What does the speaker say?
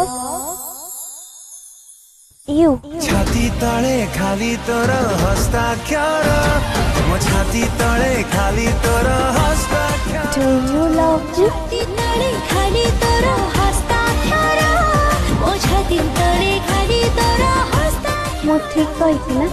love you. छाती तले खाली तोर हस्ताक्षर मो छाती तले खाली तोर हस्ताक्षर Do you love you? छाती तले खाली तोर हस्ताक्षर मो छाती तले खाली तोर हस्ताक्षर ମୁଁ ଠିକ କହିଛି ନା?